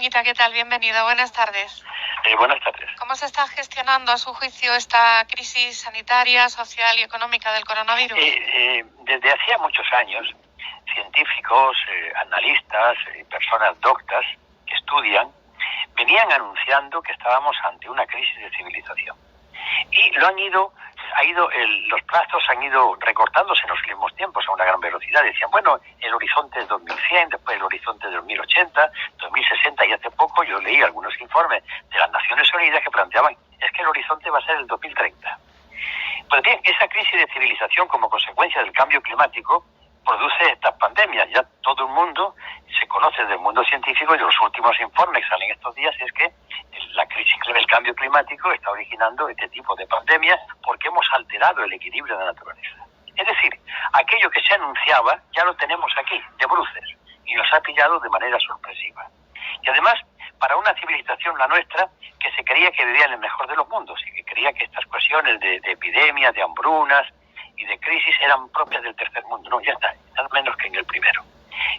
Anguita, ¿qué tal? Bienvenido, buenas tardes. Buenas tardes. ¿Cómo se está gestionando, a su juicio, esta crisis sanitaria, social y económica del coronavirus? Desde hacía muchos años, científicos, analistas, personas doctas que estudian, venían anunciando que estábamos ante una crisis de civilización. Y los plazos han ido recortándose en los últimos tiempos a una gran velocidad. Decían, bueno, el horizonte es 2100, después el horizonte es 2080, 2060, y hace poco yo leí algunos informes de las Naciones Unidas que planteaban, es que el horizonte va a ser el 2030. Pues bien, esa crisis de civilización como consecuencia del cambio climático produce estas pandemias. Ya todo el mundo se conoce del mundo científico, y de los últimos informes que salen estos días es que la crisis del cambio climático está originando este tipo de pandemias porque hemos alterado el equilibrio de la naturaleza. Es decir, aquello que se anunciaba ya lo tenemos aquí, de bruces, y nos ha pillado de manera sorpresiva. Y además, para una civilización, la nuestra, que se creía que vivía en el mejor de los mundos y que creía que estas cuestiones de epidemias, de hambrunas y de crisis eran propias del tercer mundo. No, ya están menos que en el primero.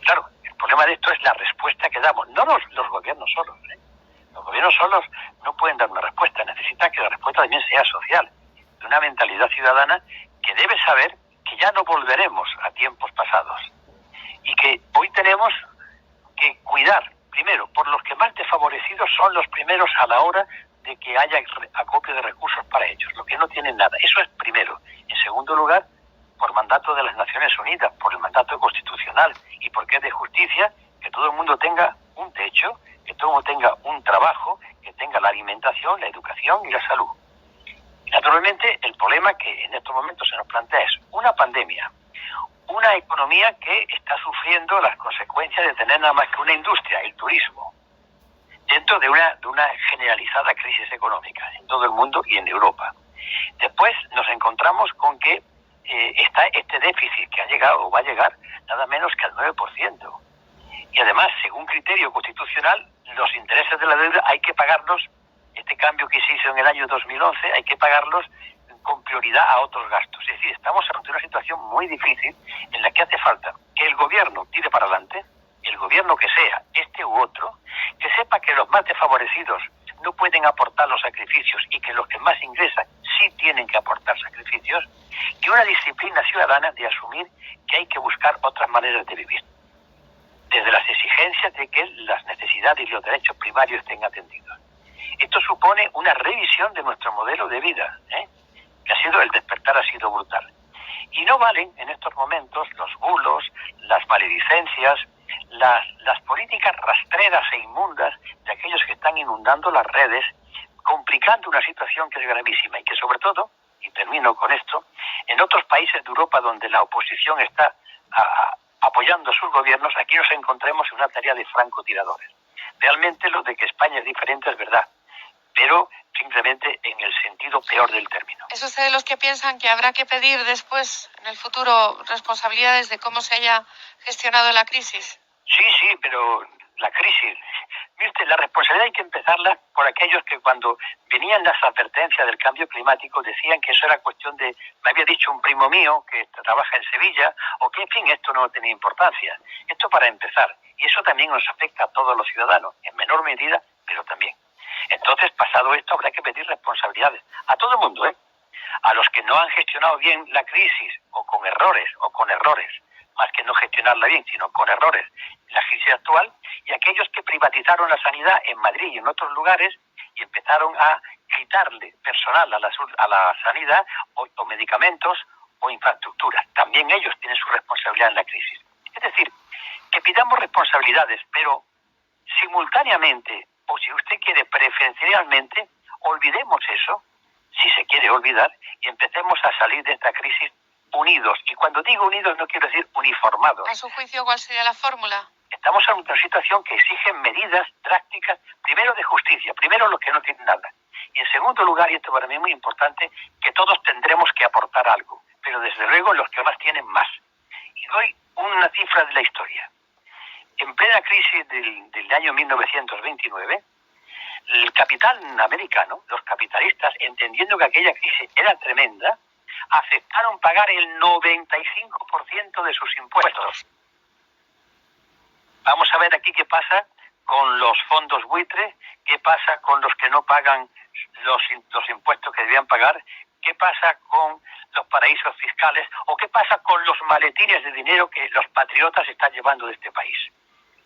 Claro, el problema de esto es la respuesta que damos, no los gobiernos solos. Los gobiernos solos no pueden dar una respuesta, necesitan que la respuesta también sea social, de una mentalidad ciudadana que debe saber que ya no volveremos a tiempos pasados y que hoy tenemos que cuidar, primero, por los que más desfavorecidos son los primeros a la hora de que haya acopio de recursos para ellos, los que no tienen nada. Eso es primero. En segundo lugar, por mandato de las Naciones Unidas, por el mandato constitucional y porque es de justicia que todo el mundo tenga un techo, que todo el mundo tenga un trabajo, que tenga la alimentación, la educación y la salud. Y naturalmente el problema que en estos momentos se nos plantea es una pandemia, una economía que está sufriendo las consecuencias de tener nada más que una industria, el turismo, dentro de una generalizada crisis económica en todo el mundo y en Europa. Después nos encontramos con que está este déficit que ha llegado o va a llegar nada menos que al 9%. Y además, según criterio constitucional, los intereses de la deuda hay que pagarlos, este cambio que se hizo en el año 2011, hay que pagarlos con prioridad a otros gastos. Es decir, estamos ante una situación muy difícil en la que hace falta que el gobierno tire para adelante, el gobierno que sea, este u otro, que sepa que los más desfavorecidos no pueden aportar los sacrificios y que los que más ingresan sí tienen que aportar sacrificios, y una disciplina ciudadana de asumir que hay que buscar otras maneras de vivir, desde las exigencias de que las necesidades y los derechos primarios estén atendidos. Esto supone una revisión de nuestro modelo de vida, que el despertar ha sido brutal. Y no valen en estos momentos los bulos, las maledicencias, las políticas rastreras e inmundas de aquellos que están inundando las redes, complicando una situación que es gravísima y que sobre todo, y termino con esto, en otros países de Europa donde la oposición está apoyando a sus gobiernos, aquí nos encontremos en una tarea de francotiradores. Realmente lo de que España es diferente es verdad, pero simplemente en el sentido peor del término. ¿Es usted de los que piensan que habrá que pedir después, en el futuro, responsabilidades de cómo se haya gestionado la crisis? Sí, pero la crisis, ¿viste? La responsabilidad hay que empezarla por aquellos que cuando venían las advertencias del cambio climático decían que eso era cuestión de, me había dicho un primo mío que trabaja en Sevilla, o que en fin, esto no tenía importancia. Esto para empezar, y eso también nos afecta a todos los ciudadanos, en menor medida, pero también. Entonces, pasado esto, habrá que pedir responsabilidades a todo el mundo, a los que no han gestionado bien la crisis, o con errores, más que no gestionarla bien, sino con errores, la crisis actual, y aquellos que privatizaron la sanidad en Madrid y en otros lugares y empezaron a quitarle personal a la sanidad o medicamentos o infraestructuras. También ellos tienen su responsabilidad en la crisis. Es decir, que pidamos responsabilidades, pero simultáneamente, o si usted quiere preferencialmente, olvidemos eso, si se quiere olvidar, y empecemos a salir de esta crisis unidos. Y cuando digo unidos no quiero decir uniformados. ¿A su juicio cuál sería la fórmula? Estamos en una situación que exige medidas drásticas, primero de justicia, primero los que no tienen nada. Y en segundo lugar, y esto para mí es muy importante, que todos tendremos que aportar algo, pero desde luego los que más tienen más. Y doy una cifra de la historia. En plena crisis del año 1929, el capital americano, los capitalistas, entendiendo que aquella crisis era tremenda, aceptaron pagar el 95% de sus impuestos. Vamos a ver aquí qué pasa con los fondos buitre? ¿Qué pasa con los que no pagan los impuestos que debían pagar? ¿Qué pasa con los paraísos fiscales? ¿O qué pasa con los maletines de dinero que los patriotas están llevando de este país?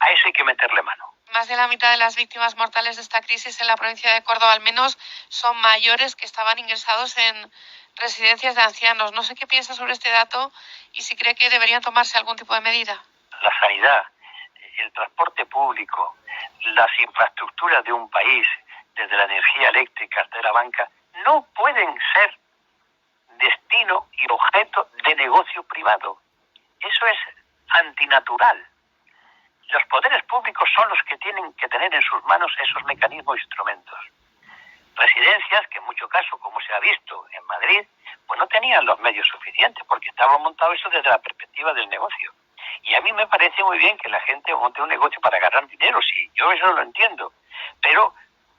A eso hay que meterle mano. Más de la mitad de las víctimas mortales de esta crisis en la provincia de Córdoba, al menos, son mayores que estaban ingresados en residencias de ancianos. No sé qué piensa sobre este dato y si cree que deberían tomarse algún tipo de medida. La sanidad, el transporte público, las infraestructuras de un país, desde la energía eléctrica hasta la banca, no pueden ser destino y objeto de negocio privado. Eso es antinatural. Los poderes públicos son los que tienen que tener en sus manos esos mecanismos e instrumentos. Residencias que en muchos casos, como se ha visto en Madrid, pues no tenían los medios suficientes porque estaba montado eso desde la perspectiva del negocio. Y a mí me parece muy bien que la gente monte un negocio para ganar dinero, sí, yo eso lo entiendo, pero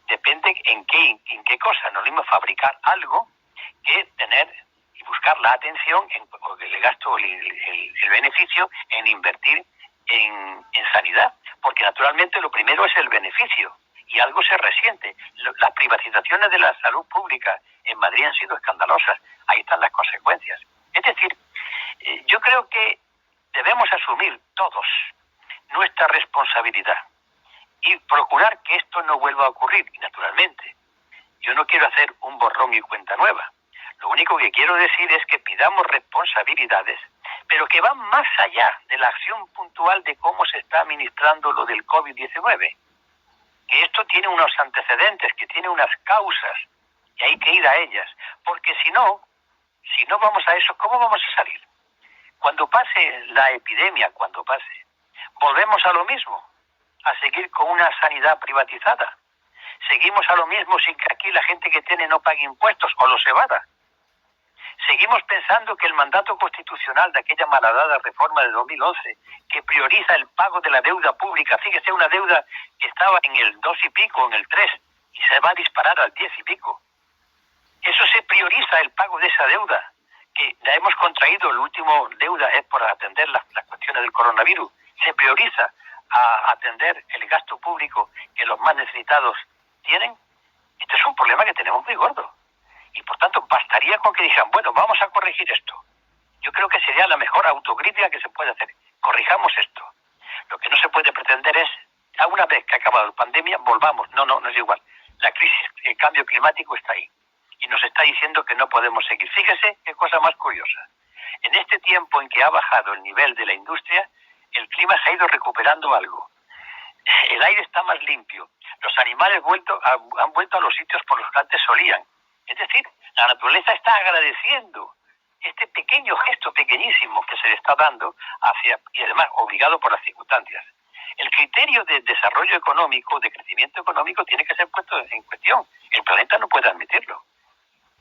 depende en qué cosa. No es lo mismo fabricar algo que tener y buscar la atención en el gasto, el beneficio en invertir en sanidad, porque naturalmente lo primero es el beneficio y algo se resiente. Las privatizaciones de la salud pública en Madrid han sido escandalosas, ahí están las consecuencias. Es decir, yo creo que debemos asumir todos nuestra responsabilidad y procurar que esto no vuelva a ocurrir. Y naturalmente, yo no quiero hacer un borrón y cuenta nueva. Lo único que quiero decir es que pidamos responsabilidades, pero que van más allá de la acción puntual de cómo se está administrando lo del COVID-19. Que esto tiene unos antecedentes, que tiene unas causas, y hay que ir a ellas. Porque si no vamos a eso, ¿cómo vamos a salir? Cuando pase la epidemia, volvemos a lo mismo, a seguir con una sanidad privatizada. Seguimos a lo mismo sin que aquí la gente que tiene no pague impuestos o los evada. Seguimos pensando que el mandato constitucional de aquella malhadada reforma de 2011, que prioriza el pago de la deuda pública, fíjese, una deuda que estaba en el 2 y pico, en el 3, y se va a disparar al 10 y pico. Eso se prioriza, el pago de esa deuda, que la hemos contraído, la última deuda es por atender las cuestiones del coronavirus. Se prioriza a atender el gasto público que los más necesitados tienen. Este es un problema que tenemos muy gordo. Y por tanto, bastaría con que dijeran, bueno, vamos a corregir esto. Yo creo que sería la mejor autocrítica que se puede hacer. Corrijamos esto. Lo que no se puede pretender es, a una vez que ha acabado la pandemia, volvamos. No es igual. La crisis, el cambio climático está ahí. Y nos está diciendo que no podemos seguir. Fíjese qué cosa más curiosa. En este tiempo en que ha bajado el nivel de la industria, el clima se ha ido recuperando algo. El aire está más limpio. Los animales han vuelto a los sitios por los que antes solían. Es decir, la naturaleza está agradeciendo este pequeño gesto pequeñísimo que se le está dando y además obligado por las circunstancias. El criterio de desarrollo económico, de crecimiento económico, tiene que ser puesto en cuestión. El planeta no puede admitirlo.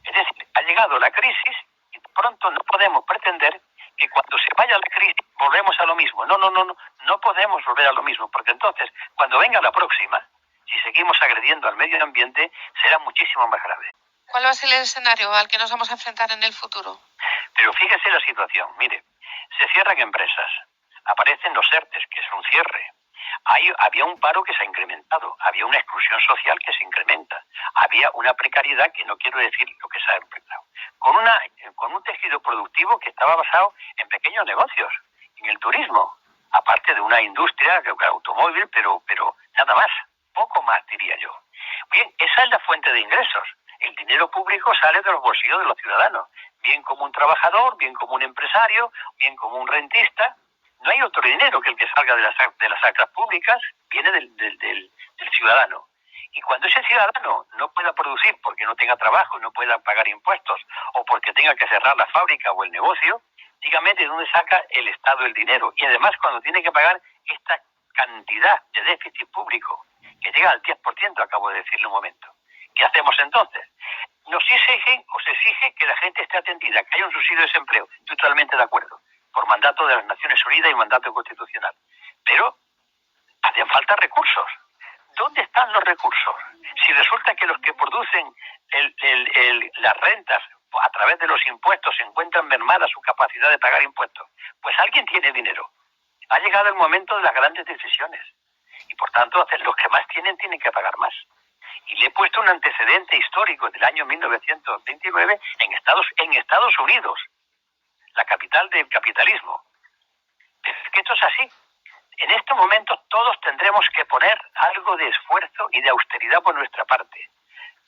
Es decir, ha llegado la crisis y pronto no podemos pretender que cuando se vaya la crisis volvemos a lo mismo. No podemos volver a lo mismo, porque entonces, cuando venga la próxima, si seguimos agrediendo al medio ambiente, será muchísimo más grave. ¿Cuál va a ser el escenario al que nos vamos a enfrentar en el futuro? Pero fíjese la situación, mire, se cierran empresas, aparecen los ERTES, que es un cierre. Había un paro que se ha incrementado, había una exclusión social que se incrementa, había una precariedad que no quiero decir lo que se ha incrementado, con un tejido productivo que estaba basado en pequeños negocios, en el turismo, aparte de una industria automóvil, pero nada más, poco más diría yo. Bien, esa es la fuente de ingresos. El dinero público sale de los bolsillos de los ciudadanos, bien como un trabajador, bien como un empresario, bien como un rentista. No hay otro dinero que el que salga de las arcas públicas, viene del ciudadano. Y cuando ese ciudadano no pueda producir porque no tenga trabajo, no pueda pagar impuestos o porque tenga que cerrar la fábrica o el negocio, dígame de dónde saca el Estado el dinero. Y además cuando tiene que pagar esta cantidad de déficit público, que llega al 10%, acabo de decirle un momento. ¿Qué hacemos entonces? Nos exigen o se exige que la gente esté atendida, que haya un subsidio de desempleo. Estoy totalmente de acuerdo, por mandato de las Naciones Unidas y mandato constitucional. Pero hacen falta recursos. ¿Dónde están los recursos? Si resulta que los que producen las rentas a través de los impuestos se encuentran mermada su capacidad de pagar impuestos, pues alguien tiene dinero. Ha llegado el momento de las grandes decisiones. Y Y por tanto, los que más tienen que pagar más. Y le he puesto un antecedente histórico del año 1929 en Estados Unidos, la capital del capitalismo. Es que esto es así. En estos momentos todos tendremos que poner algo de esfuerzo y de austeridad por nuestra parte,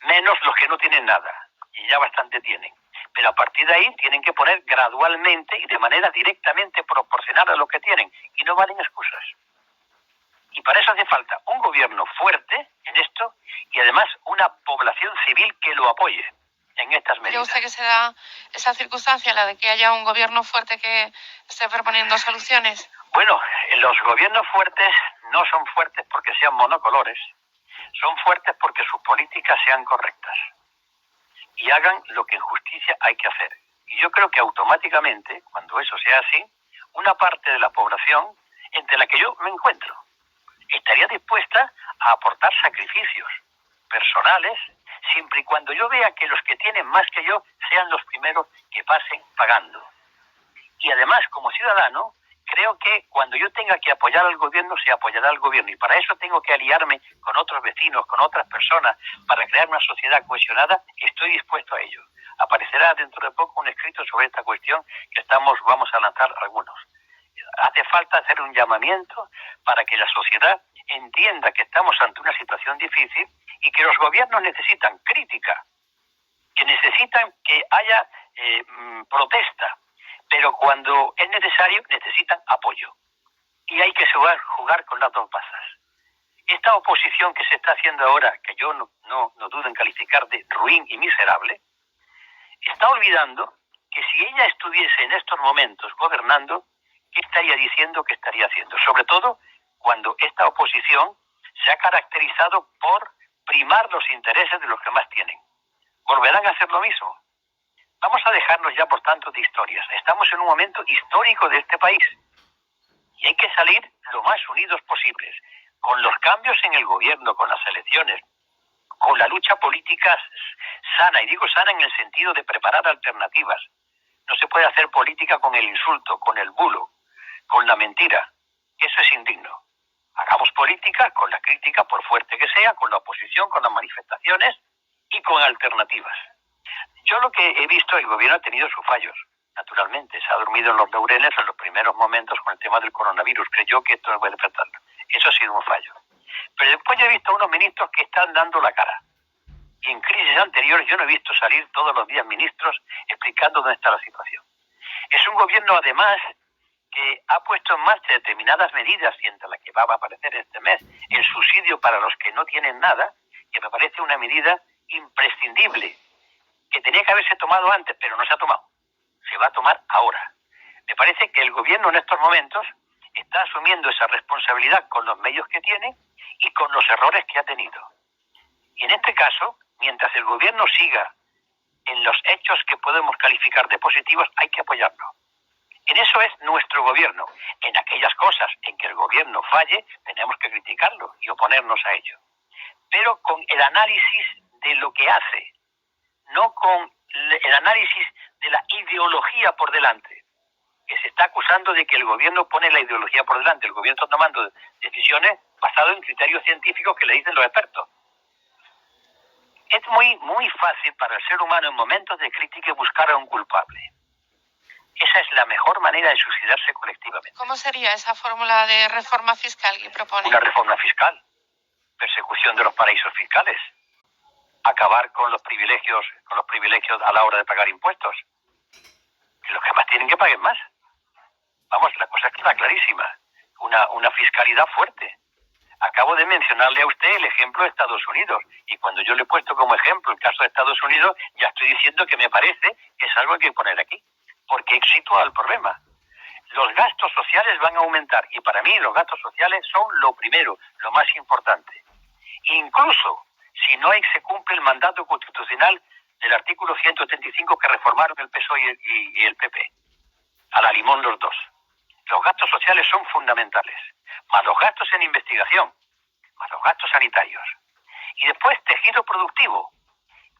menos los que no tienen nada, y ya bastante tienen. Pero a partir de ahí tienen que poner gradualmente y de manera directamente proporcional a lo que tienen, y no valen excusas. Y para eso hace falta un gobierno fuerte en esto y además una población civil que lo apoye en estas medidas. ¿Cree usted que se da esa circunstancia, la de que haya un gobierno fuerte que esté proponiendo soluciones? Bueno, los gobiernos fuertes no son fuertes porque sean monocolores, son fuertes porque sus políticas sean correctas y hagan lo que en justicia hay que hacer. Y yo creo que automáticamente, cuando eso sea así, una parte de la población, entre la que yo me encuentro, estaría dispuesta a aportar sacrificios personales, siempre y cuando yo vea que los que tienen más que yo sean los primeros que pasen pagando. Y además, como ciudadano, creo que cuando yo tenga que apoyar al gobierno, se apoyará al gobierno. Y para eso tengo que aliarme con otros vecinos, con otras personas, para crear una sociedad cohesionada. Estoy dispuesto a ello. Aparecerá dentro de poco un escrito sobre esta cuestión que vamos a lanzar algunos. Hace falta hacer un llamamiento para que la sociedad entienda que estamos ante una situación difícil y que los gobiernos necesitan crítica, que necesitan que haya protesta, pero cuando es necesario necesitan apoyo. Y hay que jugar con las dos bazas. Esta oposición que se está haciendo ahora, que yo no dudo en calificar de ruin y miserable, está olvidando que si ella estuviese en estos momentos gobernando, ¿qué estaría diciendo, qué estaría haciendo? Sobre todo cuando esta oposición se ha caracterizado por primar los intereses de los que más tienen. ¿Volverán a hacer lo mismo? Vamos a dejarnos ya, por tanto, de historias. Estamos en un momento histórico de este país y hay que salir lo más unidos posibles, con los cambios en el gobierno, con las elecciones, con la lucha política sana, y digo sana en el sentido de preparar alternativas. No se puede hacer política con el insulto, con el bulo, con la mentira. Eso es indigno. Hagamos política con la crítica, por fuerte que sea, con la oposición, con las manifestaciones y con alternativas. Yo lo que he visto, el gobierno ha tenido sus fallos, naturalmente. Se ha dormido en los laureles en los primeros momentos con el tema del coronavirus. Creyó que esto no puede enfrentarlo. Eso ha sido un fallo. Pero después yo he visto a unos ministros que están dando la cara. Y en crisis anteriores yo no he visto salir todos los días ministros explicando dónde está la situación. Es un gobierno, además, que ha puesto en marcha determinadas medidas, y entre las que va a aparecer este mes el subsidio para los que no tienen nada, que me parece una medida imprescindible, que tenía que haberse tomado antes, pero no se ha tomado. Se va a tomar ahora. Me parece que el gobierno en estos momentos está asumiendo esa responsabilidad con los medios que tiene y con los errores que ha tenido. Y en este caso, mientras el gobierno siga en los hechos que podemos calificar de positivos, hay que apoyarlo. En eso es nuestro gobierno. En aquellas cosas en que el gobierno falle, tenemos que criticarlo y oponernos a ello. Pero con el análisis de lo que hace, no con el análisis de la ideología por delante, que se está acusando de que el gobierno pone la ideología por delante. El gobierno está tomando decisiones basadas en criterios científicos que le dicen los expertos. Es muy fácil para el ser humano en momentos de crítica buscar a un culpable. Esa es la mejor manera de suicidarse colectivamente. ¿Cómo sería esa fórmula de reforma fiscal que propone? Una reforma fiscal, persecución de los paraísos fiscales, acabar con los privilegios a la hora de pagar impuestos. Que los que más tienen que paguen más. Vamos, la cosa está clarísima. Una fiscalidad fuerte. Acabo de mencionarle a usted el ejemplo de Estados Unidos. Y cuando yo le he puesto como ejemplo el caso de Estados Unidos, ya estoy diciendo que me parece que es algo que hay que poner aquí. Porque he situado el problema. Los gastos sociales van a aumentar. Y para mí los gastos sociales son lo primero, lo más importante. Incluso si no se cumple el mandato constitucional del artículo 175 que reformaron el PSOE y el PP. A la limón los dos. Los gastos sociales son fundamentales. Más los gastos en investigación. Más los gastos sanitarios. Y después tejido productivo.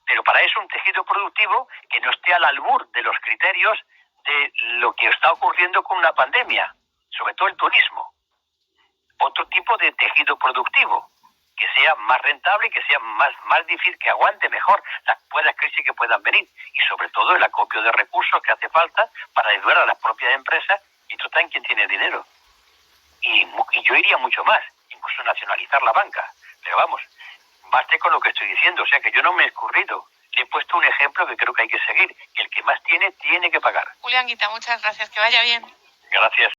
Pero para eso un tejido productivo que no esté al albur de los criterios de lo que está ocurriendo con una pandemia. Sobre todo el turismo. otro tipo de tejido productivo que sea más rentable y que sea más difícil, que aguante mejor las crisis que puedan venir, y sobre todo el acopio de recursos que hace falta para ayudar a las propias empresas, y tú también quien tiene dinero. Y yo iría mucho más, incluso nacionalizar la banca, pero vamos, baste con lo que estoy diciendo, o sea que yo no me he escurrido, le he puesto un ejemplo que creo que hay que seguir, que el que más tiene, tiene que pagar. Julián Guita, muchas gracias, que vaya bien. Gracias.